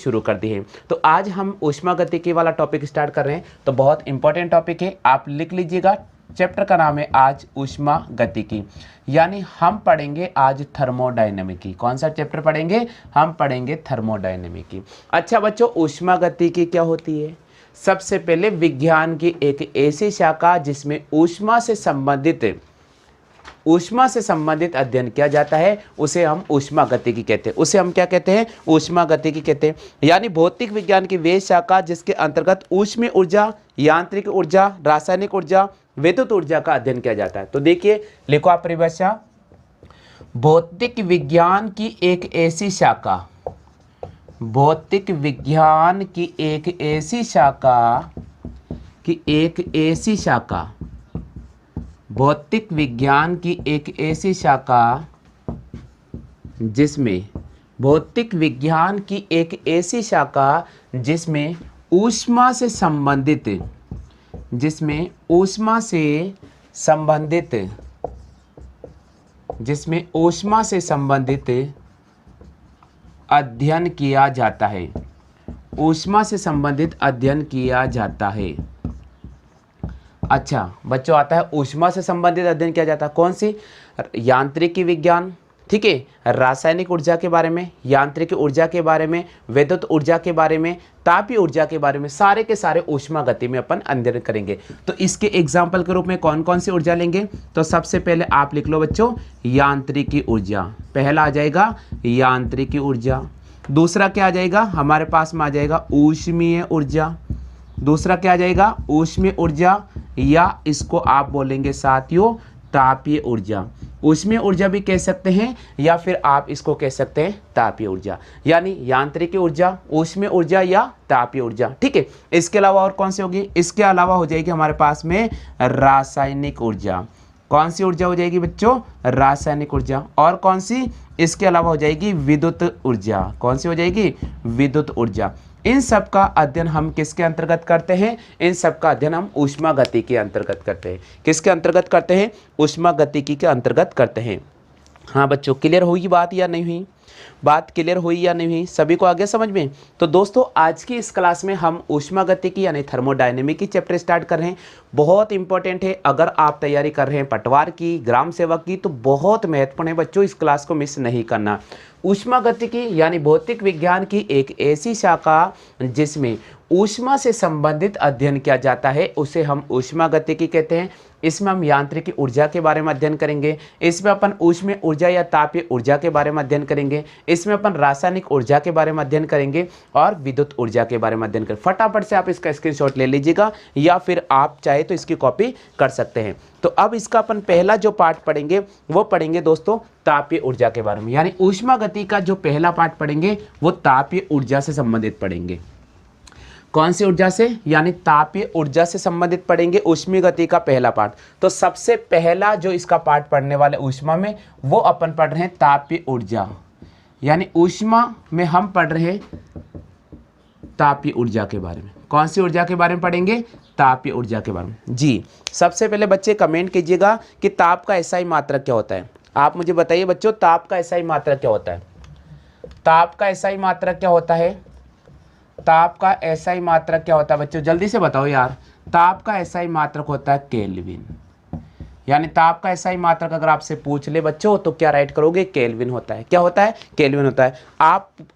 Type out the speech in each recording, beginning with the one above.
शुरू कर दी है। तो आज हम ऊष्मागतिकी वाला टॉपिक स्टार्ट कर रहे हैं। तो बहुत इंपॉर्टेंट टॉपिक है, आप लिख लीजिएगा। चैप्टर का नाम है आज ऊष्मागतिकी, यानी हम पढ़ेंगे आज थर्मोडायनेमिकी। कौन सा चैप्टर पढ़ेंगे? हम पढ़ेंगे थर्मोडायनेमिकी। अच्छा बच्चों, ऊष्मागतिकी क्या होती है? सबसे पहले विज्ञान की एक ऐसी शाखा जिसमें ऊष्मा से संबंधित अध्ययन किया जाता है, उसे हम ऊष्मागतिकी कहते हैं। उसे हम क्या कहते हैं? ऊष्मागतिकी कहते हैं। यानी भौतिक विज्ञान की वे शाखा जिसके अंतर्गत ऊष्मीय ऊर्जा, यांत्रिक ऊर्जा, रासायनिक ऊर्जा, विद्युत ऊर्जा का अध्ययन किया जाता है। तो देखिए, लिखो आप परिभाषा। भौतिक विज्ञान की एक ऐसी शाखा, भौतिक विज्ञान की एक ऐसी शाखा, भौतिक विज्ञान की एक ऐसी शाखा जिसमें भौतिक विज्ञान की एक ऐसी शाखा जिसमें ऊष्मा से संबंधित अध्ययन किया जाता है। ऊष्मा से संबंधित अध्ययन किया जाता है। अच्छा बच्चों, आता है ऊष्मा से संबंधित अध्ययन किया जाता है। कौन सी? यांत्रिकी विज्ञान, ठीक है, रासायनिक ऊर्जा के बारे में, यांत्रिक ऊर्जा के बारे में, विद्युत ऊर्जा के बारे में, तापीय ऊर्जा के बारे में, सारे के सारे ऊष्मागति में अपन अध्ययन करेंगे। तो इसके एग्जाम्पल के रूप में कौन कौन सी ऊर्जा लेंगे? तो सबसे पहले आप लिख लो बच्चों, यांत्रिकी ऊर्जा। पहला आ जाएगा यांत्रिकी ऊर्जा। दूसरा क्या आ जाएगा? हमारे पास में आ जाएगा ऊष्मीय ऊर्जा। दूसरा क्या आ जाएगा? ऊष्मीय ऊर्जा, या इसको आप बोलेंगे साथियों तापीय ऊर्जा। ऊष्मीय ऊर्जा भी कह सकते हैं, या फिर आप इसको कह सकते हैं तापीय ऊर्जा। यानी यांत्रिक ऊर्जा, ऊष्मीय ऊर्जा या तापीय ऊर्जा, ठीक है। इसके अलावा और कौन सी होगी? इसके अलावा हो जाएगी हमारे पास में रासायनिक ऊर्जा। कौन सी ऊर्जा हो जाएगी बच्चों? रासायनिक ऊर्जा। और कौन सी? इसके अलावा हो जाएगी विद्युत ऊर्जा। कौन सी हो जाएगी? विद्युत ऊर्जा। इन सब का अध्ययन हम किसके अंतर्गत करते हैं? इन सब का अध्ययन हम ऊष्मागतिकी के अंतर्गत करते हैं। किसके अंतर्गत करते हैं? ऊष्मागतिकी के अंतर्गत करते हैं। हाँ बच्चों, क्लियर हुई बात या नहीं हुई? बात क्लियर हुई या नहीं हुई? सभी को आगे समझ में? तो दोस्तों, आज की इस क्लास में हम ऊष्मागतिकी यानी थर्मोडायनेमिकी चैप्टर स्टार्ट कर रहे हैं। बहुत इंपॉर्टेंट है। अगर आप तैयारी कर रहे हैं पटवार की, ग्राम सेवक की, तो बहुत महत्वपूर्ण है बच्चों, इस क्लास को मिस नहीं करना। ऊष्मागतिकी यानी भौतिक विज्ञान की एक ऐसी शाखा जिसमें ऊष्मा से संबंधित अध्ययन किया जाता है, उसे हम ऊष्मागतिकी कहते हैं। इसमें हम यांत्रिक ऊर्जा के बारे में अध्ययन करेंगे। इसमें अपन ऊष्मीय ऊर्जा या तापीय ऊर्जा के बारे में अध्ययन करेंगे। इसमें अपन रासायनिक ऊर्जा के बारे में अध्ययन करेंगे और विद्युत ऊर्जा के बारे में अध्ययन करेंगे। फटाफट से आप इसका स्क्रीनशॉट ले लीजिएगा, या फिर आप चाहे तो इसकी कॉपी कर सकते हैं। तो अब इसका अपन पहला जो पार्ट पढ़ेंगे वो पढ़ेंगे दोस्तों तापीय ऊर्जा के बारे में। यानी ऊष्मागति का जो पहला पार्ट पढ़ेंगे वो तापीय ऊर्जा से संबंधित पढ़ेंगे। कौन सी ऊर्जा से? यानी तापीय ऊर्जा से संबंधित पढ़ेंगे ऊष्मीय गति का पहला पार्ट। तो सबसे पहला जो इसका पार्ट पढ़ने वाले ऊष्मा में, वो अपन पढ़ रहे हैं तापीय ऊर्जा। यानी ऊष्मा में हम पढ़ रहे हैं तापीय ऊर्जा के बारे में। कौन सी ऊर्जा के बारे में पढ़ेंगे? तापीय ऊर्जा के बारे में। जी, सबसे पहले बच्चे कमेंट कीजिएगा कि ताप का एसआई मात्रक क्या होता है। आप मुझे बताइए बच्चों, ताप का एसआई मात्रक क्या होता है? ताप का एसआई मात्रक क्या होता है? ताप का एसआई मात्रक क्या होता है बच्चों? जल्दी से बताओ यार। ताप का एसआई मात्रक होता है केल्विन। यानी ताप का एसआई मात्रक अगर आपसे पूछ ले बच्चों तो क्या राइट करोगे? केल्विन होता है। क्या होता है? केल्विन होता है।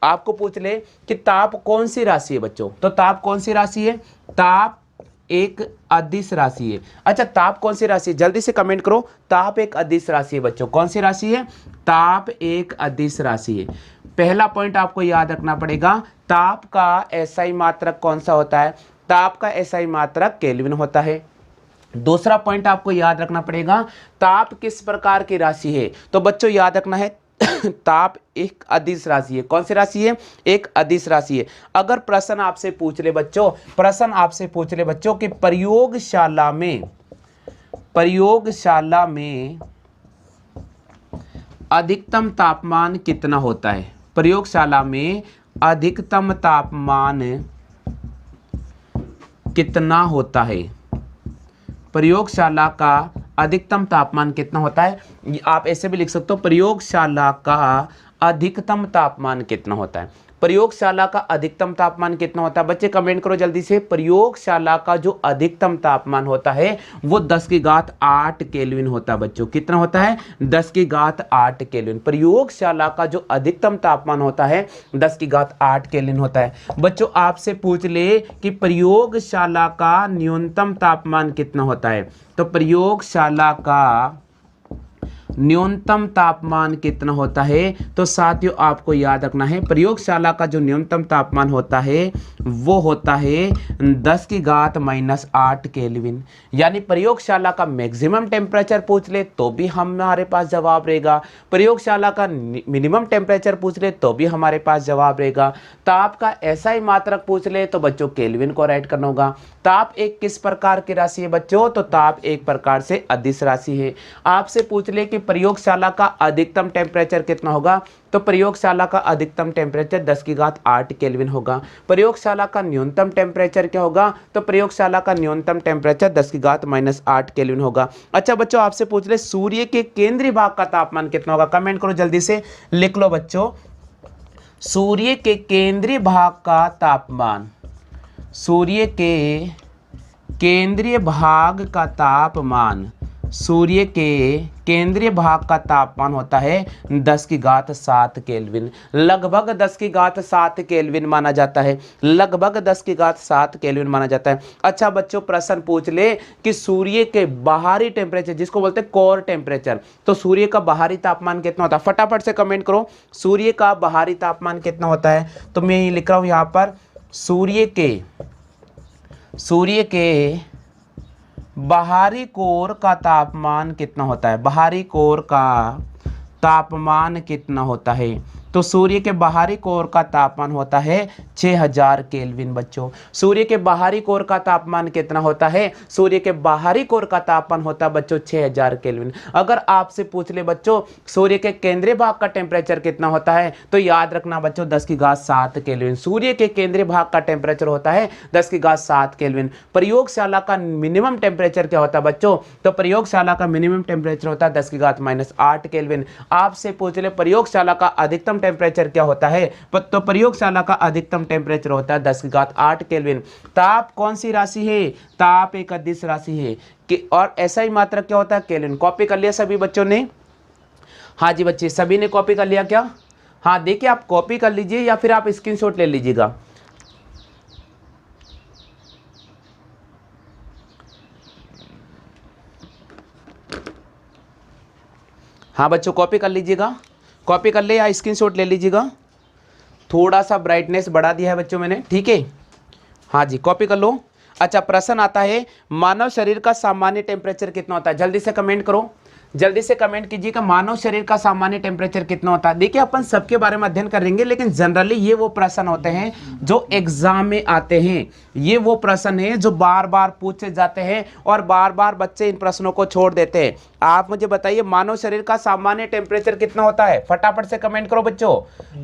आपको पूछ ले कि ताप कौन सी राशि है बच्चों, तो ताप कौन सी राशि है? ताप एक अदिश राशि है। अच्छा, ताप कौन सी राशि है? जल्दी से कमेंट करो। ताप एक अदिश राशि है बच्चों। कौन सी राशि है? ताप एक अदिश राशि है। पहला पॉइंट आपको याद रखना पड़ेगा, ताप का एसआई मात्रक कौन सा होता है? ताप का एसआई मात्रक केल्विन होता है। दूसरा पॉइंट आपको याद रखना पड़ेगा, ताप किस प्रकार की राशि है? तो बच्चों याद रखना है ताप एक अदिश राशि है। कौन सी राशि है? एक अदिश राशि है। अगर प्रश्न आपसे पूछ ले बच्चों कि प्रयोगशाला में अधिकतम तापमान कितना होता है? प्रयोगशाला में अधिकतम तापमान कितना होता है? प्रयोगशाला का अधिकतम तापमान कितना होता है? आप ऐसे भी लिख सकते हो, प्रयोगशाला का अधिकतम तापमान कितना होता है। प्रयोगशाला का अधिकतम तापमान कितना होता है? बच्चे कमेंट करो जल्दी से। प्रयोगशाला का जो अधिकतम तापमान होता है वो 10⁸ केल्विन होता है बच्चों। कितना होता है? 10⁸ केल्विन। प्रयोगशाला का जो अधिकतम तापमान होता है 10⁸ केल्विन होता है। बच्चों आपसे पूछ ले कि प्रयोगशाला का न्यूनतम तापमान कितना होता है, तो प्रयोगशाला का न्यूनतम तापमान कितना होता है? तो साथियों आपको याद रखना है, प्रयोगशाला का जो न्यूनतम तापमान होता है वो होता है 10⁻⁻8 केल्विन। यानी प्रयोगशाला का मैक्सिमम टेम्परेचर पूछ ले तो भी हमारे पास जवाब रहेगा, प्रयोगशाला का मिनिमम टेम्परेचर पूछ ले तो भी हमारे पास जवाब रहेगा। ताप का ऐसा ही मात्रक पूछ ले तो बच्चों केल्विन को राइट करना होगा। ताप एक किस प्रकार की राशि है बच्चों? तो ताप एक प्रकार से अदिश राशि है। आपसे पूछ ले कि प्रयोगशाला का अधिकतम टेम्परेचर कितना होगा, तो प्रयोगशाला का अधिकतम टेम्परेचर 10⁸ केल्विन होगा। प्रयोगशाला का न्यूनतम टेम्परेचर क्या होगा? तो प्रयोगशाला का न्यूनतम टेम्परेचर 10⁻⁻8 केल्विन होगा। अच्छा बच्चों आपसे पूछ ले सूर्य के केंद्रीय भाग का तापमान कितना होगा? कमेंट करो जल्दी से, लिख लो बच्चों। सूर्य के केंद्रीय भाग का तापमान, सूर्य के केंद्रीय भाग का तापमान, सूर्य के केंद्रीय भाग का तापमान होता है 10⁻7 केल्विन। लगभग 10⁻7 केल्विन माना जाता है, लगभग 10⁻7 केल्विन माना जाता है। अच्छा बच्चों प्रश्न पूछ ले कि सूर्य के बाहरी टेम्परेचर जिसको बोलते हैं कोर टेम्परेचर, तो सूर्य का बाहरी तापमान कितना होता है? फटाफट से कमेंट करो, सूर्य का बाहरी तापमान कितना होता है? तो मैं ये लिख रहा हूं यहां पर, सूर्य के बाहरी कोर का तापमान कितना होता है? बाहरी कोर का तापमान कितना होता है? तो सूर्य के बाहरी कोर का तापमान होता है 6000 केल्विन बच्चों। सूर्य के बाहरी कोर का तापमान कितना होता है? सूर्य के बाहरी कोर का तापमान होता है बच्चों 6000 केल्विन। अगर आपसे पूछ ले बच्चों सूर्य के केंद्रीय भाग का टेम्परेचर कितना होता है, तो याद रखना बच्चों 10⁻7 केल्विन। सूर्य के केंद्रीय भाग का टेम्परेचर होता है 10⁻7 केल्विन। प्रयोगशाला का मिनिमम टेम्परेचर क्या होता है बच्चों? तो प्रयोगशाला का मिनिमम टेम्परेचर होता है 10⁻⁻8 केल्विन। आपसे पूछ ले प्रयोगशाला का अधिकतम टेम्परेचर क्या होता है, तो प्रयोगशाला का अधिकतम टेम्परेचर होता है 10⁸ केल्विन। ताप कौन सी राशि है? ताप एक अदिश राशि है कि और ऐसा ही मात्रक क्या होता है? केल्विन। कॉपी कर लिया सभी बच्चों ने? हाँ जी बच्चे सभी ने कॉपी कर लिया क्या? हाँ देखिए आप कॉपी कर लीजिए या फिर आप स्क्रीनशॉट ले लीजिएगा। हाँ बच्चों कॉपी कर लीजिएगा, कॉपी कर ले या स्क्रीनशॉट ले लीजिएगा। थोड़ा सा ब्राइटनेस बढ़ा दिया है बच्चों मैंने, ठीक है। हाँ जी कॉपी कर लो। अच्छा प्रश्न आता है मानव शरीर का सामान्य टेम्परेचर कितना होता है? जल्दी से कमेंट करो, जल्दी से कमेंट कीजिएगा मानव शरीर का सामान्य टेम्परेचर कितना होता है। देखिए अपन सबके बारे में अध्ययन करेंगे लेकिन जनरली ये वो प्रश्न होते हैं जो एग्जाम में आते हैं, ये वो प्रश्न है जो बार बार पूछे जाते हैं और बार बार बच्चे इन प्रश्नों को छोड़ देते हैं। आप मुझे बताइए मानव शरीर का सामान्य टेम्परेचर कितना होता है? फटाफट से कमेंट करो बच्चों।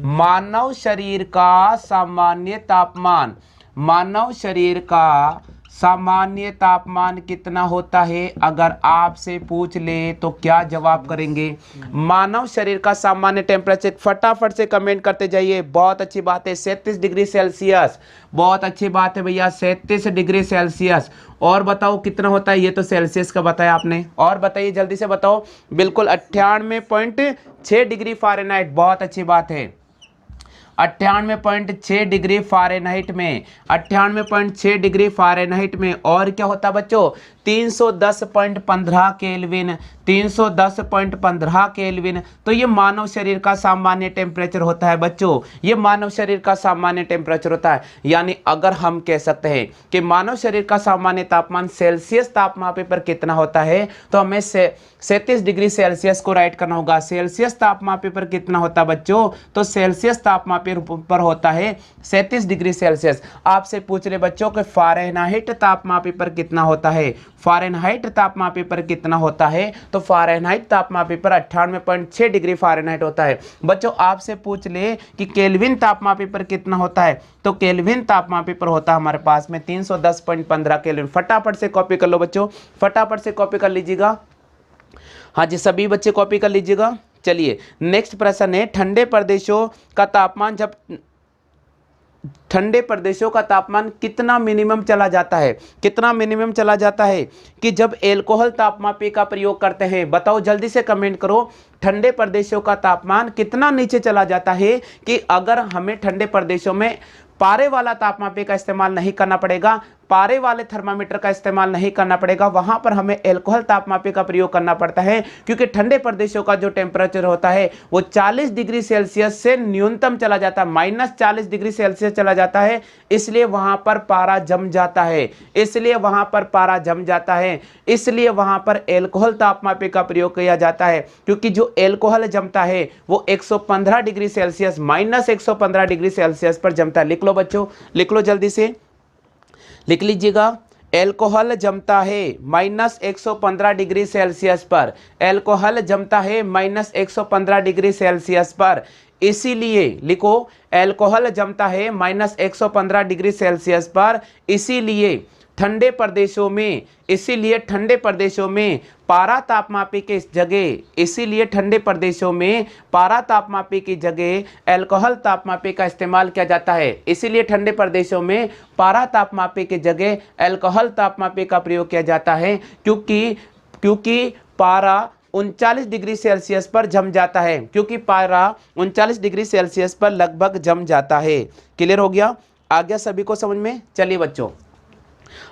मानव शरीर का सामान्य तापमान, मानव शरीर का सामान्य तापमान कितना होता है? अगर आपसे पूछ ले तो क्या जवाब करेंगे? मानव शरीर का सामान्य टेम्परेचर फटाफट से कमेंट करते जाइए। बहुत अच्छी बात है 37 डिग्री सेल्सियस, बहुत अच्छी बात है भैया 37 डिग्री सेल्सियस। और बताओ कितना होता है? ये तो सेल्सियस का बताया आपने, और बताइए जल्दी से बताओ। बिल्कुल 98.6 डिग्री फ़ारेनहाइट, बहुत अच्छी बात है। 98.6 डिग्री फ़ारेनहाइट में, 98.6 डिग्री फ़ारेनहाइट में। और क्या होता है बच्चों? 310.15 केल्विन, 310.15 केल्विन। तो ये मानव शरीर का सामान्य टेम्परेचर होता है बच्चों, ये मानव शरीर का सामान्य टेम्परेचर होता है। यानी अगर हम कह सकते हैं कि मानव शरीर का सामान्य तापमान सेल्सियस तापमापी पर कितना होता है, तो हमें 37 डिग्री सेल्सियस को राइट करना होगा। सेल्सियस तापमापी पर कितना होता है बच्चों? तो सेल्सियस तापमापी पर होता है 37 डिग्री सेल्सियस। आपसे पूछ रहे बच्चों कि फ़ारेनहाइट तापमापी पर कितना होता है? फ़ारेनहाइट तापमापी पर कितना होता है? तो फ़ारेनहाइट तापमापी पर 98.6 डिग्री फ़ारेनहाइट होता है। बच्चों आपसे पूछ ले कि केल्विन तापमापी पर कितना होता है, तो केल्विन तापमापी पर होता है हमारे पास में 310.15 केल्विन। फटाफट से कॉपी कर लो बच्चों, फटाफट से कॉपी कर लीजिएगा। हाँ जी सभी बच्चे कॉपी कर लीजिएगा। चलिए नेक्स्ट प्रश्न है ठंडे प्रदेशों का तापमान जब ठंडे प्रदेशों का तापमान कितना मिनिमम चला जाता है, कितना मिनिमम चला जाता है कि जब एल्कोहल तापमापी का प्रयोग करते हैं? बताओ, जल्दी से कमेंट करो। ठंडे प्रदेशों का तापमान कितना नीचे चला जाता है कि अगर हमें ठंडे प्रदेशों में पारे वाला तापमापी का इस्तेमाल नहीं करना पड़ेगा, पारे वाले थर्मामीटर का इस्तेमाल नहीं करना पड़ेगा, वहां पर हमें एल्कोहल तापमापी का प्रयोग करना पड़ता है, क्योंकि ठंडे प्रदेशों का जो टेम्परेचर होता है वो 40 डिग्री सेल्सियस से न्यूनतम चला जाता है, -40 डिग्री सेल्सियस चला जाता है। इसलिए वहां पर पारा जम जाता है, इसलिए वहां पर पारा जम जाता है, इसलिए वहां पर एल्कोहल तापमापी का प्रयोग किया जाता है, क्योंकि जो एल्कोहल जमता है वो 115 डिग्री सेल्सियस, -115 डिग्री सेल्सियस पर जमता है। लिख लो बच्चों, लिख लो जल्दी से, लिख लीजिएगा। एल्कोहल जमता है -115 डिग्री सेल्सियस पर, एल्कोहल जमता है -115 डिग्री सेल्सियस पर। इसीलिए लिखो, एल्कोहल जमता है -115 डिग्री सेल्सियस पर। इसीलिए ठंडे प्रदेशों में, इसीलिए ठंडे प्रदेशों में पारा तापमापी के जगह, इसीलिए ठंडे प्रदेशों में पारा तापमापी की जगह एल्कोहल तापमापी का इस्तेमाल किया जाता है। इसीलिए ठंडे प्रदेशों में पारा तापमापी की जगह एल्कोहल तापमापी का प्रयोग किया जाता है, क्योंकि पारा 39 डिग्री सेल्सियस पर जम जाता है, क्योंकि पारा 39 डिग्री सेल्सियस पर लगभग जम जाता है। क्लियर हो गया? आ गया सभी को समझ में? चलिए बच्चों,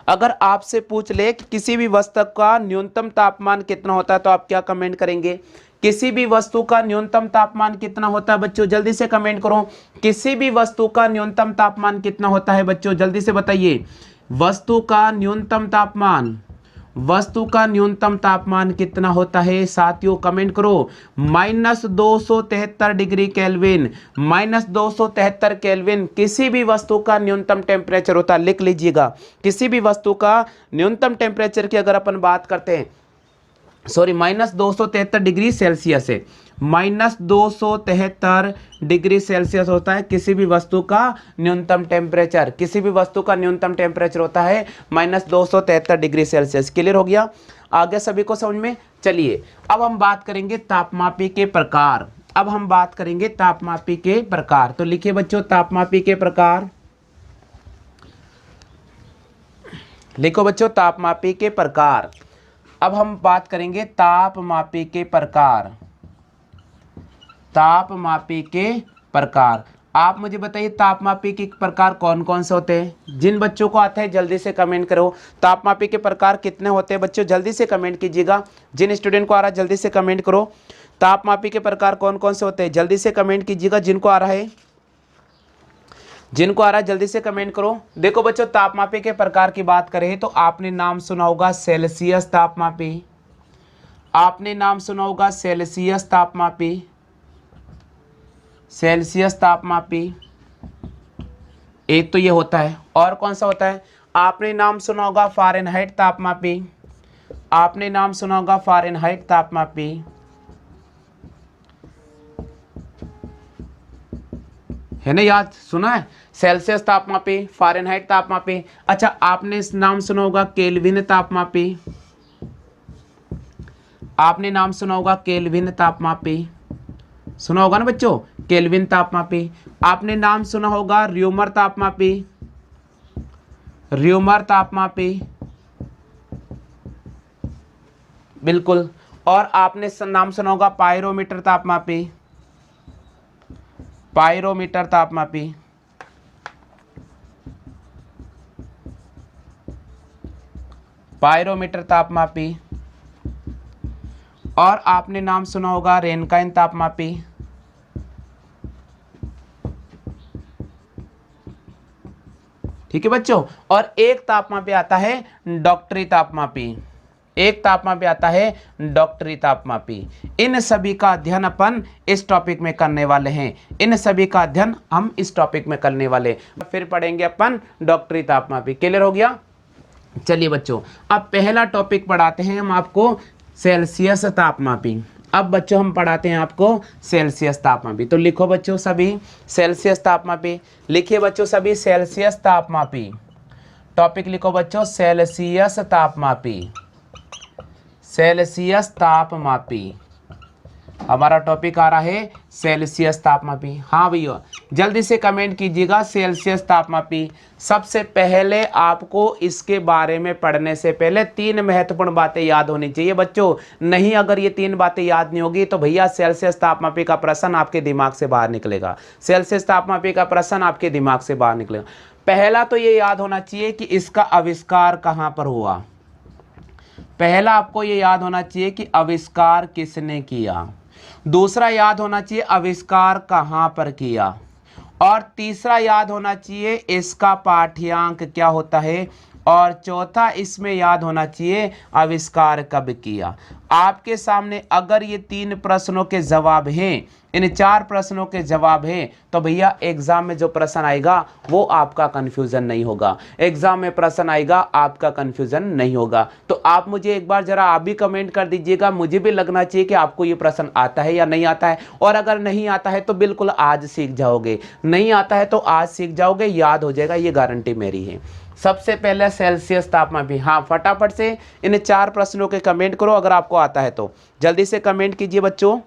अगर आपसे पूछ ले कि किसी भी वस्तु का न्यूनतम तापमान कितना होता है तो आप क्या कमेंट करेंगे? किसी भी वस्तु का न्यूनतम तापमान कितना होता है बच्चों? जल्दी से कमेंट करो। किसी भी वस्तु का न्यूनतम तापमान कितना होता है बच्चों? जल्दी से बताइए। वस्तु का न्यूनतम तापमान, वस्तु का न्यूनतम तापमान कितना होता है साथियों? कमेंट करो। -273 डिग्री केल्विन, -273 केल्विन किसी भी वस्तु का न्यूनतम टेम्परेचर होता है। लिख लीजिएगा, किसी भी वस्तु का न्यूनतम टेम्परेचर की अगर अपन बात करते हैं, सॉरी, -273 डिग्री सेल्सियस है, -273 डिग्री सेल्सियस होता है किसी भी वस्तु का न्यूनतम टेम्परेचर। किसी भी वस्तु का न्यूनतम टेम्परेचर होता है -273 डिग्री सेल्सियस। क्लियर हो गया? आगे सभी को समझ में? चलिए, अब हम बात करेंगे तापमापी के प्रकार। अब हम बात करेंगे तापमापी के प्रकार। तो लिखिए बच्चों, तापमापी के प्रकार। लिखो बच्चों, तापमापी के प्रकार। अब हम बात करेंगे तापमापी के प्रकार। तापमापी के प्रकार, आप मुझे बताइए तापमापी के प्रकार कौन कौन से होते हैं? जिन बच्चों को आता है जल्दी से कमेंट करो। तापमापी के प्रकार कितने होते हैं बच्चों? जल्दी से कमेंट कीजिएगा। जिन स्टूडेंट को आ रहा है जल्दी से कमेंट करो। तापमापी के प्रकार कौन कौन से होते हैं? जल्दी से कमेंट कीजिएगा जिनको आ रहा है, जिनको आ रहा है जल्दी से कमेंट करो। देखो बच्चों, तापमापी के प्रकार की बात करें तो आपने नाम सुना होगा सेल्सियस तापमापी, आपने नाम सुना होगा सेल्सियस तापमापी, सेल्सियस तापमापी एक तो ये होता है। और कौन सा होता है? आपने नाम सुना होगा फ़ारेनहाइट तापमापी, आपने नाम सुना होगा फ़ारेनहाइट तापमापी, है ना? याद सुना है? सेल्सियस तापमापी, फ़ारेनहाइट तापमापी। अच्छा, आपने नाम सुना होगा केल्विन तापमापी, आपने नाम सुना होगा केल्विन तापमापी, सुना होगा ना बच्चों? केल्विन तापमापी। आपने नाम सुना होगा र्यूमर तापमापी, र्यूमर तापमापी, बिल्कुल। और आपने नाम सुना होगा पायरोमीटर तापमापी, पायरोमीटर तापमापी, पायरोमीटर तापमापी। और आपने नाम सुना होगा रेनकाइन तापमापी, ठीक है बच्चों। और एक तापमापी आता है डॉक्टरी तापमापी, एक तापमापी आता है डॉक्टरी तापमापी। इन सभी का अध्ययन अपन इस टॉपिक में करने वाले हैं, इन सभी का अध्ययन हम इस टॉपिक में करने वाले हैं। फिर पढ़ेंगे अपन डॉक्टरी तापमापी। क्लियर हो गया? चलिए बच्चों, अब पहला टॉपिक पढ़ाते हैं हम आपको सेल्सियस तापमापी। अब बच्चों हम पढ़ाते हैं आपको सेल्सियस तापमापी। तो लिखो बच्चों सभी सेल्सियस तापमापी, लिखिए बच्चों सभी सेल्सियस तापमापी। टॉपिक लिखो बच्चों सेल्सियस तापमापी, सेल्सियस तापमापी। हमारा टॉपिक आ रहा है सेल्सियस तापमापी। हाँ भैया जल्दी से कमेंट कीजिएगा सेल्सियस तापमापी। सबसे पहले आपको इसके बारे में पढ़ने से पहले 3 महत्वपूर्ण बातें याद होनी चाहिए बच्चों। नहीं अगर ये 3 बातें याद नहीं होगी तो भैया सेल्सियस तापमापी का प्रश्न आपके दिमाग से बाहर निकलेगा। सेल्सियस तापमापी का प्रश्न आपके दिमाग से बाहर निकलेगा। पहला तो ये याद होना चाहिए कि इसका आविष्कार कहाँ पर हुआ। पहला आपको ये याद होना चाहिए कि आविष्कार किसने किया। दूसरा याद होना चाहिए आविष्कार कहाँ पर किया। और तीसरा याद होना चाहिए इसका पाठ्यांक क्या होता है। और चौथा इसमें याद होना चाहिए आविष्कार कब किया। आपके सामने अगर ये 3 प्रश्नों के जवाब हैं, इन 4 प्रश्नों के जवाब हैं, तो भैया एग्जाम में जो प्रश्न आएगा वो आपका कंफ्यूजन नहीं होगा। एग्जाम में प्रश्न आएगा आपका कंफ्यूजन नहीं होगा। तो आप मुझे एक बार जरा आप भी कमेंट कर दीजिएगा, मुझे भी लगना चाहिए कि आपको ये प्रश्न आता है या नहीं आता है। और अगर नहीं आता है तो बिल्कुल आज सीख जाओगे, नहीं आता है तो आज सीख जाओगे, याद हो जाएगा, ये गारंटी मेरी है। सबसे पहले सेल्सियस तापमापी। हाँ फटाफट से इन 4 प्रश्नों के कमेंट करो अगर आपको आता है तो। जल्दी से कमेंट कीजिए बच्चों,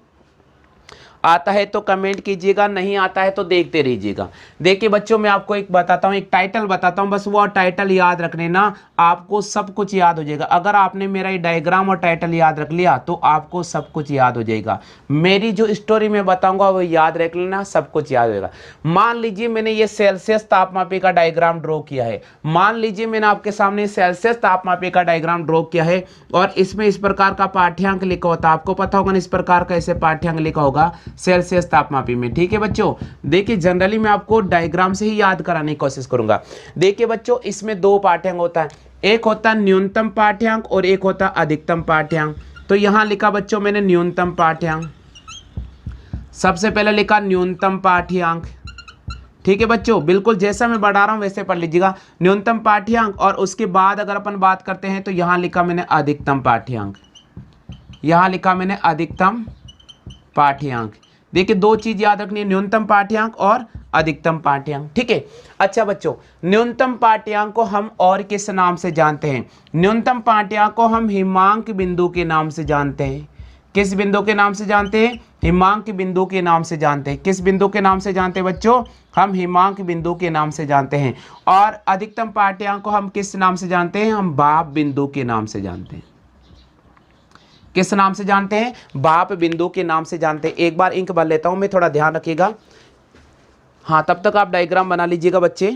आता है तो कमेंट कीजिएगा, नहीं आता है तो देखते रहिएगा। देखिए बच्चों मैं आपको एक बताता हूँ, एक टाइटल बताता हूँ, बस वो टाइटल याद रखने ना, आपको सब कुछ याद हो जाएगा। अगर आपने मेरा ये डायग्राम और टाइटल याद रख लिया तो आपको सब कुछ याद हो जाएगा। मेरी जो स्टोरी में बताऊंगा वो याद रख लेना, सब कुछ याद होगा। मान लीजिए मैंने ये सेल्सियस तापमापी का डायग्राम ड्रॉ किया है। मान लीजिए मैंने आपके सामने सेल्सियस तापमापी का डायग्राम ड्रॉ किया है और इसमें इस प्रकार का पाठ्यांक लिखा होता है। आपको पता होगा ना इस प्रकार का ऐसे पाठ्यांक लिखा होगा सेल्सियस तापमापी में। ठीक है बच्चों, देखिए जनरली मैं आपको डायग्राम से ही याद कराने की कोशिश करूंगा। देखिए बच्चों इसमें 2 पाठ्यांक होता है, एक होता है न्यूनतम पाठ्यांक और एक होता है अधिकतम पाठ्यांक। तो यहां लिखा बच्चों मैंने न्यूनतम पाठ्यांक, सबसे पहले लिखा न्यूनतम पाठ्यांक। ठीक है बच्चों, बिल्कुल जैसा मैं बढ़ा रहा हूं वैसे पढ़ लीजिएगा, न्यूनतम पाठ्यांक। और उसके बाद अगर अपन बात करते हैं तो यहां लिखा मैंने अधिकतम पाठ्यांक, यहां लिखा मैंने अधिकतम पाठ्यांक। देखिए 2 चीज याद रखनी है, न्यूनतम पाठ्यांक और अधिकतम पाठ्यांक। ठीक है, अच्छा बच्चों न्यूनतम पाठ्यांक को हम और किस नाम से जानते हैं? न्यूनतम पाठ्यांक को हम हिमांक बिंदु के नाम से जानते हैं। किस बिंदु के नाम से जानते हैं? हिमांक बिंदु के नाम से जानते हैं। किस बिंदु के नाम से जानते हैं बच्चों? हम हिमांक बिंदु के नाम से जानते हैं। और अधिकतम पाठ्यांक को हम किस नाम से जानते हैं? हम भाप बिंदु के नाम से जानते हैं। किस नाम से जानते हैं? भाप बिंदु के नाम से जानते हैं। एक बार इंक भर लेता हूं मैं, थोड़ा ध्यान रखिएगा। हाँ तब तक आप डायग्राम बना लीजिएगा बच्चे।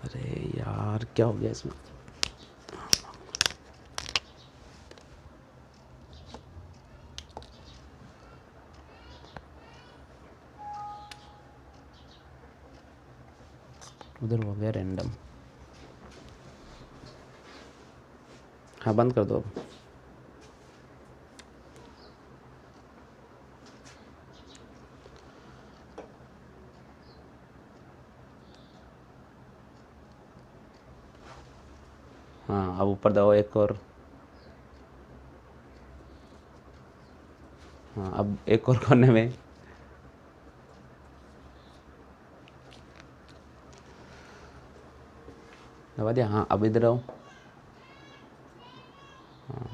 अरे यार क्या हो गया इसमें? उधर हो गया रैंडम। हाँ बंद कर दो अब। हाँ अब ऊपर दबाओ एक और। हाँ अब एक और कोने में। दबा दिया? हाँ अब इधर आओ। हाँ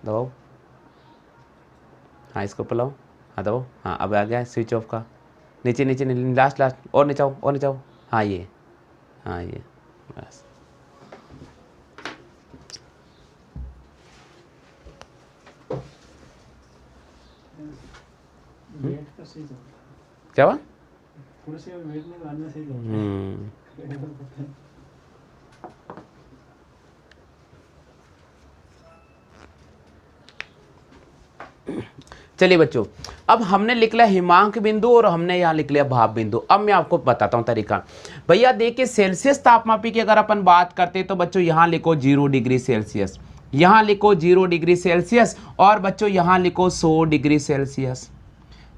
दबाओ। हाँ इसको पलाओ। हाँ दबाओ। हाँ अब आ गया स्विच ऑफ का। नीचे नीचे लास्ट लास्ट और नीचे आओ और नीचे आओ। हाँ ये, हाँ ये बस। क्या हुआ? चलिए बच्चों, अब हमने लिख लिया हिमांक बिंदु और हमने यहाँ लिख लिया भाप बिंदु। अब मैं आपको बताता हूँ तरीका। भैया देखिए सेल्सियस तापमापी की अगर अपन बात करते हैं तो बच्चों यहाँ लिखो 0 डिग्री सेल्सियस, यहाँ लिखो 0 डिग्री सेल्सियस और बच्चों यहाँ लिखो 100 डिग्री सेल्सियस।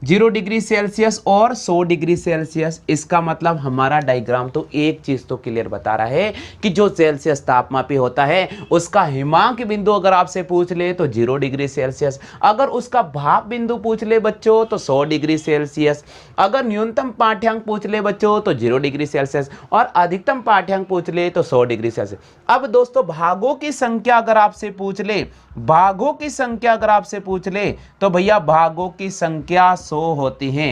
0 डिग्री सेल्सियस और 100 डिग्री सेल्सियस। इसका मतलब हमारा डायग्राम तो एक चीज तो क्लियर बता रहा है कि जो सेल्सियस तापमापी होता है उसका हिमांक बिंदु अगर आपसे पूछ ले तो 0 डिग्री सेल्सियस, अगर उसका भाप बिंदु पूछ ले बच्चों तो 100 डिग्री सेल्सियस, अगर न्यूनतम पाठ्यांक पूछ ले बच्चों तो 0 डिग्री सेल्सियस और अधिकतम पाठ्यांक पूछ ले तो 100 डिग्री सेल्सियस। अब दोस्तों भागों की संख्या अगर आपसे पूछ ले, भागों की संख्या अगर आपसे पूछ ले तो भैया भागों की संख्या 100 होती है।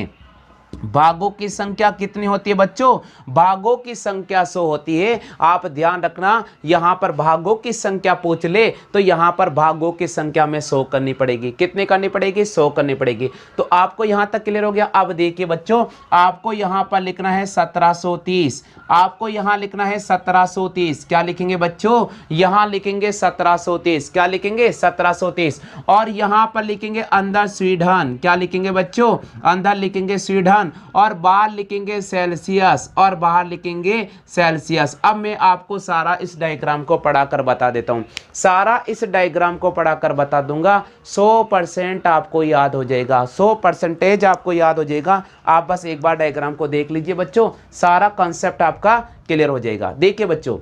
भागों की संख्या कितनी होती है बच्चों? भागों की संख्या 100 होती है। आप ध्यान रखना, यहां पर भागों की संख्या पूछ ले तो यहां पर भागों की संख्या में 100 करनी पड़ेगी। कितनी करनी पड़ेगी? 100 करनी पड़ेगी। तो आपको यहां तक क्लियर हो गया। अब देखिए बच्चों, आपको यहां पर लिखना है 1730, आपको यहां लिखना है 1730। क्या लिखेंगे बच्चों? यहां लिखेंगे 1730। क्या लिखेंगे? 1730। और यहां पर लिखेंगे अंदर स्वीडन। क्या लिखेंगे बच्चों? अंदर लिखेंगे स्वीडन और बाहर लिखेंगे सेल्सियस, और बाहर लिखेंगे सेल्सियस। अब मैं आपको सारा इस डायग्राम को पढ़ाकर बता देता हूं, सारा इस डायग्राम को पढ़ाकर बता दूंगा। 100% आपको याद हो जाएगा, 100% आपको याद हो जाएगा। आप बस एक बार डायग्राम को देख लीजिए बच्चों, सारा कॉन्सेप्ट आपका क्लियर हो जाएगा। देखिए बच्चों,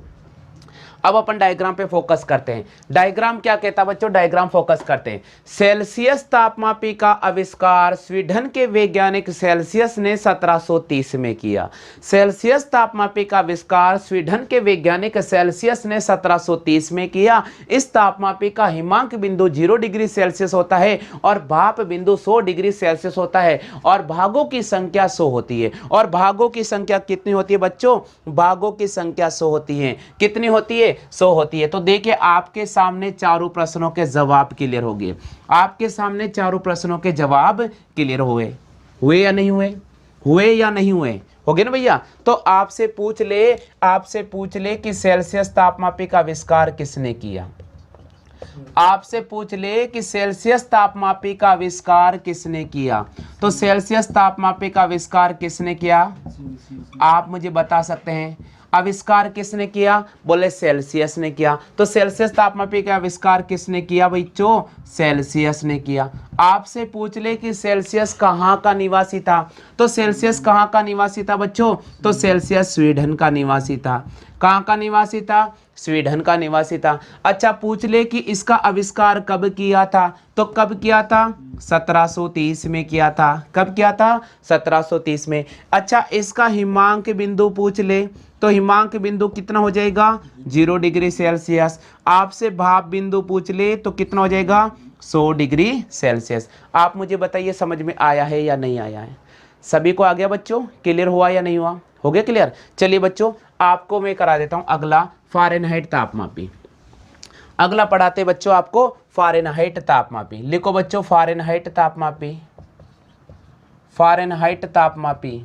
अब अपन डायग्राम पे फोकस करते हैं। डायग्राम क्या कहता है बच्चों? डायग्राम फोकस करते हैं। सेल्सियस तापमापी का आविष्कार स्वीडन के वैज्ञानिक सेल्सियस ने 1730 में किया। सेल्सियस तापमापी का आविष्कार स्वीडन के वैज्ञानिक सेल्सियस ने 1730 में किया। इस तापमापी का हिमांक बिंदु 0 डिग्री सेल्सियस होता है और भाप बिंदु 100 डिग्री सेल्सियस होता है और भागों की संख्या 100 होती है। और भागों की संख्या कितनी होती है बच्चों? भागों की संख्या 100 होती है। कितनी होती है? 100 होती है। तो देखिए आपके सामने चारों प्रश्नों के जवाब क्लियर हो गए। आपके सामने चारों प्रश्नों के जवाब क्लियर हुए या नहीं हुए? हुए या नहीं हुए? हो गए ना भैया? तो आपसे पूछ ले कि सेल्सियस तापमापी का आविष्कार किसने किया। आपसे पूछ ले कि सेल्सियस तापमापी का आविष्कार किसने किया। तो सेल्सियस तापमापी का आविष्कार किसने किया? आप मुझे बता सकते हैं आविष्कार किसने किया? बोले सेल्सियस ने किया। तो सेल्सियस तापमापी का आविष्कार किसने किया बच्चों? सेल्सियस ने किया। आपसे पूछ ले कि सेल्सियस कहाँ का निवासी था। तो सेल्सियस कहाँ का निवासी था बच्चों? तो सेल्सियस स्वीडन का निवासी था। कहाँ का निवासी था? स्वीडन का निवासी था। अच्छा, पूछ ले कि इसका आविष्कार कब किया था। तो कब किया था? 1730 में किया था। कब किया था? 1730 में। अच्छा, इसका हिमांक बिंदु पूछ ले तो हिमांक बिंदु कितना हो जाएगा? 0 डिग्री सेल्सियस। आपसे भाप बिंदु पूछ ले तो कितना हो जाएगा? 100 डिग्री सेल्सियस। आप मुझे बताइए समझ में आया है या नहीं आया है? सभी को आ गया बच्चों? क्लियर हुआ या नहीं हुआ? हो गया क्लियर? चलिए बच्चों, आपको मैं करा देता हूं अगला फ़ारेनहाइट तापमापी। अगला पढ़ाते बच्चों आपको फ़ारेनहाइट तापमापी। लिखो बच्चों फ़ारेनहाइट तापमापी। फ़ारेनहाइट तापमापी।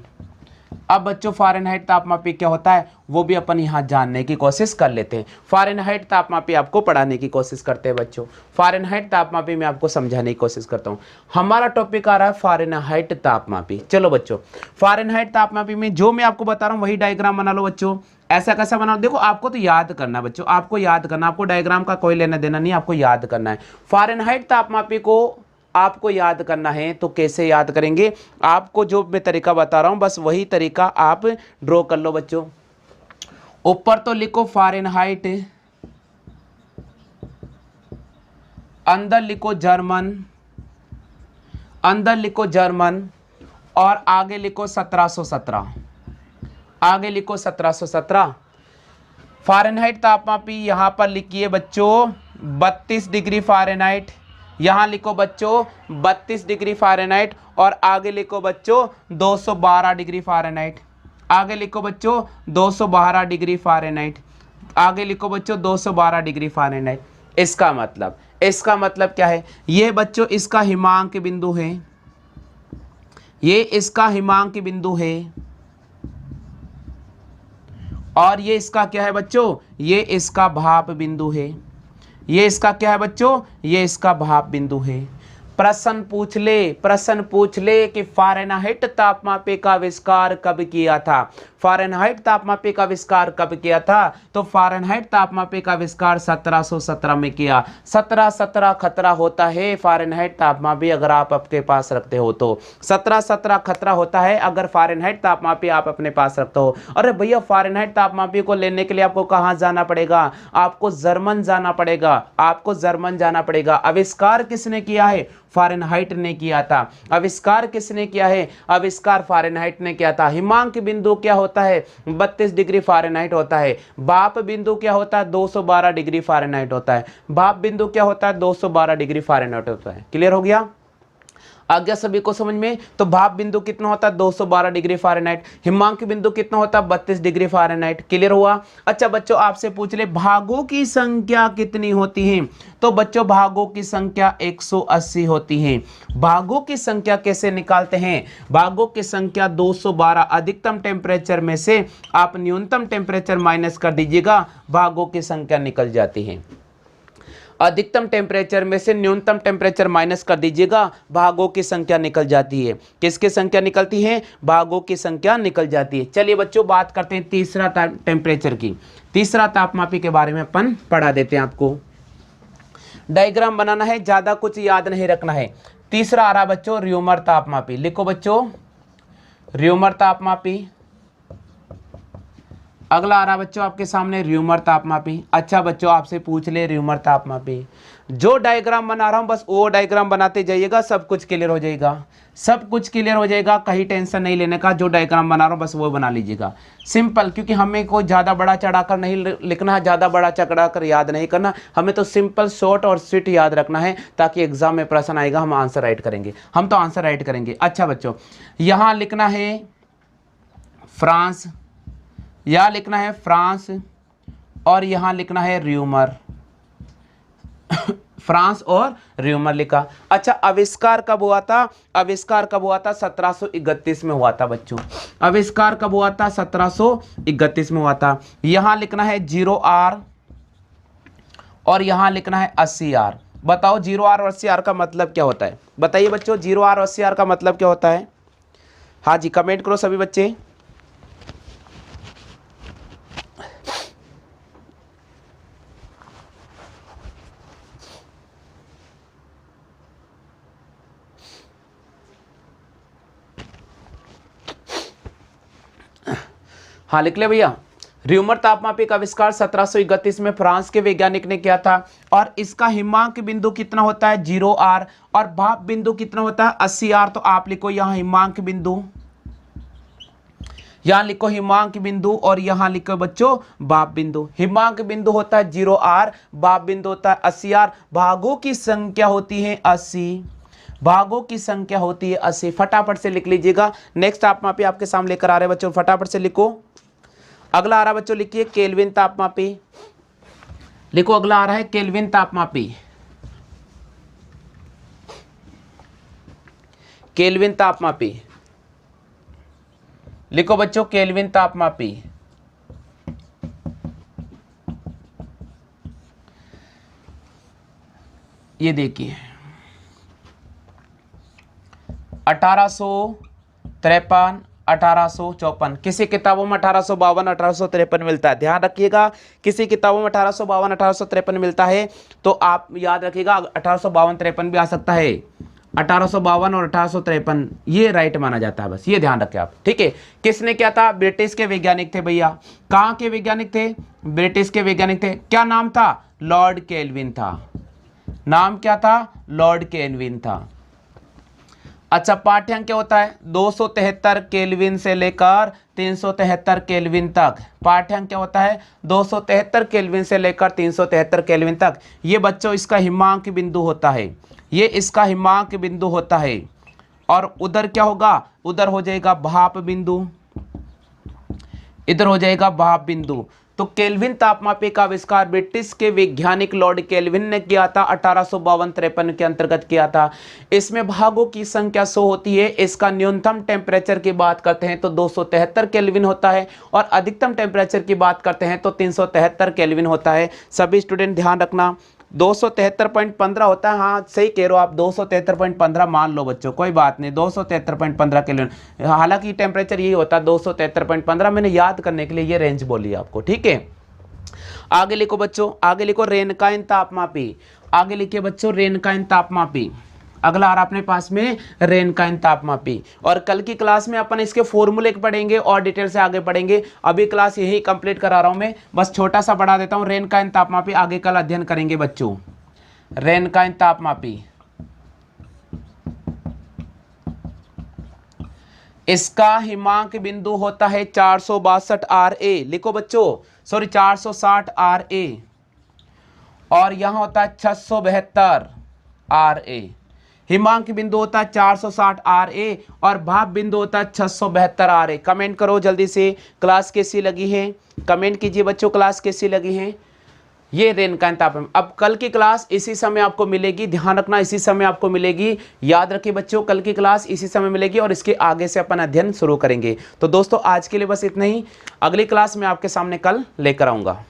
अब बच्चों फ़ारेनहाइट तापमापी क्या होता है वो भी अपन यहाँ जानने की कोशिश कर लेते हैं। फ़ारेनहाइट तापमापी आपको पढ़ाने की कोशिश करते हैं बच्चों। फ़ारेनहाइट तापमापी में आपको समझाने की कोशिश करता हूँ। हमारा टॉपिक आ रहा है फ़ारेनहाइट तापमापी। चलो बच्चों, फ़ारेनहाइट तापमापी में जो मैं आपको बता रहा हूँ वही डायग्राम बना लो बच्चों। ऐसा कैसा बनाओ? देखो आपको तो याद करना है बच्चों, आपको याद करना, आपको डायग्राम का कोई लेना देना नहीं, आपको याद करना है। फ़ारेनहाइट तापमापी को आपको याद करना है तो कैसे याद करेंगे? आपको जो मैं तरीका बता रहा हूं बस वही तरीका आप ड्रॉ कर लो बच्चों। ऊपर तो लिखो फ़ारेनहाइट, अंदर लिखो जर्मन, अंदर लिखो जर्मन और आगे लिखो 1717, आगे लिखो 1717। फ़ारेनहाइट तापमापी यहां पर लिखिए बच्चों 32 डिग्री फ़ारेनहाइट। यहाँ लिखो बच्चों 32 डिग्री फ़ारेनहाइट और आगे लिखो बच्चों 212 डिग्री फ़ारेनहाइट। आगे लिखो बच्चों 212 डिग्री फ़ारेनहाइट। आगे लिखो बच्चों 212 डिग्री फ़ारेनहाइट। इसका मतलब क्या है? ये बच्चों इसका हिमांक बिंदु है, ये इसका हिमांक बिंदु है और ये इसका क्या है बच्चों? ये इसका भाप बिंदु है। ये इसका क्या है बच्चों? ये इसका भाप बिंदु है। प्रश्न पूछ ले कि फ़ारेनहाइट तापमापी का आविष्कार कब किया था। फ़ारेनहाइट तापमापी का आविष्कार कब किया था? तो फ़ारेनहाइट तापमापी का आविष्कार 1717 में किया। 1717 खतरा होता है फ़ारेनहाइट तापमापी अगर आप आपके पास रखते हो तो। 1717 खतरा होता है अगर फ़ारेनहाइट तापमापी आप अपने पास रखते हो। अरे भैया फ़ारेनहाइट तापमापी को लेने के लिए आपको कहाँ जाना पड़ेगा? आपको जर्मन जाना पड़ेगा, आपको जर्मन जाना पड़ेगा। आविष्कार किसने किया है? फ़ारेनहाइट ने किया था। आविष्कार किसने किया है? आविष्कार फ़ारेनहाइट ने किया था। हिमांक बिंदु क्या होता है? 32 डिग्री फ़ारेनहाइट होता है। भाप बिंदु क्या होता है? 212 डिग्री फ़ारेनहाइट होता है। भाप बिंदु क्या होता है? 212 डिग्री फ़ारेनहाइट होता है। क्लियर हो गया? आ गया सभी को समझ में? तो भाप बिंदु कितना होता है? 212 डिग्री फ़ारेनहाइट। हिमांक बिंदु कितना होता है? 32 डिग्री फ़ारेनहाइट। क्लियर हुआ? अच्छा बच्चों, आपसे पूछ ले भागों की संख्या कितनी होती है? तो बच्चों भागों की संख्या 180 होती है। भागों की संख्या कैसे निकालते हैं? भागों की संख्या 212 अधिकतम टेम्परेचर में से आप न्यूनतम टेम्परेचर माइनस कर दीजिएगा, भागों की संख्या निकल जाती है। अधिकतम टेम्परेचर में से न्यूनतम टेम्परेचर माइनस कर दीजिएगा, भागों की संख्या निकल जाती है। किसकी संख्या निकलती है? भागों की संख्या निकल जाती है। चलिए बच्चों बात करते हैं तीसरा टेम्परेचर की। तीसरा तापमापी के बारे में अपन पढ़ा देते हैं आपको। डायग्राम बनाना है, ज्यादा कुछ याद नहीं रखना है। तीसरा आ रहा बच्चों र्यूमर तापमापी। लिखो बच्चों र्यूमर तापमापी। अगला आ रहा बच्चों आपके सामने र्यूमर तापमापी। अच्छा बच्चों आपसे पूछ ले र्यूमर तापमापी। जो डायग्राम बना रहा हूं बस वो डायग्राम बनाते जाइएगा, सब कुछ क्लियर हो जाएगा। सब कुछ क्लियर हो जाएगा, कहीं टेंशन नहीं लेने का। जो डायग्राम बना रहा हूं बस वो बना लीजिएगा, सिंपल। क्योंकि हमें कोई ज़्यादा बड़ा चढ़ाकर नहीं लिखना है, ज़्यादा बड़ा चढ़ाकर याद नहीं करना। हमें तो सिंपल शॉर्ट और स्वीट याद रखना है, ताकि एग्जाम में प्रश्न आएगा हम आंसर राइट करेंगे। हम तो आंसर राइट करेंगे। अच्छा बच्चों यहाँ लिखना है फ्रांस, या लिखना है फ्रांस, और यहां लिखना है र्यूमर। फ्रांस और र्यूमर लिखा। अच्छा आविष्कार कब हुआ था? आविष्कार कब हुआ था? 1731 में हुआ था बच्चों। आविष्कार कब हुआ था? 1731 में हुआ था। यहां लिखना है 0R और यहां लिखना है 80R। बताओ 0R और 80R का मतलब क्या होता है? बताइए बच्चों 0R और 80R का मतलब क्या होता है? हाँ जी कमेंट करो सभी बच्चे। हाँ लिख ले भैया। र्यूमर तापमापी का आविष्कार 1731 में फ्रांस के वैज्ञानिक ने किया था, और इसका हिमांक बिंदु कितना होता है? 0R, और भाप बिंदु कितना होता है? 80R। तो आप लिखो यहाँ हिमांक बिंदु, यहाँ लिखो हिमांक बिंदु, और यहाँ लिखो बच्चों भाप बिंदु। हिमांक बिंदु होता है 0R, भाप बिंदु होता है 80R। भागों की संख्या होती है 80, भागों की संख्या होती है 80। फटाफट से लिख लीजिएगा। नेक्स्ट तापमापी आपके सामने लेकर आ रहे हैं बच्चों, फटाफट से लिखो। अगला आ रहा बच्चों लिखिए केल्विन तापमापी। लिखो अगला आ रहा है केल्विन तापमापी। केल्विन तापमापी लिखो बच्चों केल्विन तापमापी। ये देखिए 1853 1854, किसी किताबों में 1852 1853 मिलता है, ध्यान रखिएगा। किसी किताबों में 1852 1853 मिलता है, तो आप याद रखिएगा 1852 53 भी आ सकता है। 1852 और 1853 ये राइट माना जाता है, बस ये ध्यान रखें आप, ठीक है। किसने किया था? ब्रिटिश के वैज्ञानिक थे भैया। कहाँ के वैज्ञानिक थे? ब्रिटिश के वैज्ञानिक थे। क्या नाम था? लॉर्ड केल्विन था। नाम क्या था? लॉर्ड केल्विन था। अच्छा पाठ्यांक क्या होता है? 273 केल्विन से लेकर 373 केल्विन तक। पाठ्यांक क्या होता है? 273 केल्विन से लेकर 373 केल्विन तक। ये बच्चों इसका हिमांक बिंदु होता है, ये इसका हिमांक बिंदु होता है। और उधर क्या होगा? उधर हो जाएगा भाप बिंदु, इधर हो जाएगा भाप बिंदु। तो केल्विन तापमापी का आविष्कार ब्रिटिश के वैज्ञानिक लॉर्ड केल्विन ने किया था, 1852-53 के अंतर्गत किया था। इसमें भागों की संख्या 100 होती है। इसका न्यूनतम टेम्परेचर की बात करते हैं तो 273 केल्विन होता है, और अधिकतम टेम्परेचर की बात करते हैं तो 373 केल्विन होता है। सभी स्टूडेंट ध्यान रखना, 273.15 होता है। हाँ सही कह रहे हो आप, 273.15 मान लो बच्चों, कोई बात नहीं, 273.15 केल्विन। हालांकि टेम्परेचर यही होता है 273.15, मैंने याद करने के लिए ये रेंज बोली आपको, ठीक है। आगे लिखो बच्चों, आगे लिखो रेनकाइन तापमापी। आगे लिखिए बच्चों रेनकाइन तापमापी। अगला आ रहा अपने पास में रेनकाइन तापमापी। और कल की क्लास में अपन इसके फॉर्मूले पढ़ेंगे और डिटेल से आगे पढ़ेंगे। अभी क्लास यही कंप्लीट करा रहा हूं मैं, बस छोटा सा बढ़ा देता हूं। रेनकाइन तापमापी आगे कल अध्ययन करेंगे बच्चों। रेनकाइन तापमापी, इसका हिमांक बिंदु होता है 462 RA। लिखो बच्चों, सॉरी 460 RA, और यहां होता है 672 RA। हिमांक बिंदु होता है 460 RA और भाप बिंदु होता है 672 RA। कमेंट करो जल्दी से, क्लास कैसी लगी है, कमेंट कीजिए बच्चों, क्लास कैसी लगी है। ये रेनकाइन तापमान। अब कल की क्लास इसी समय आपको मिलेगी, ध्यान रखना इसी समय आपको मिलेगी, याद रखिए बच्चों, कल की क्लास इसी समय मिलेगी और इसके आगे से अपन अध्ययन शुरू करेंगे। तो दोस्तों आज के लिए बस इतना ही, अगली क्लास में आपके सामने कल लेकर आऊंगा।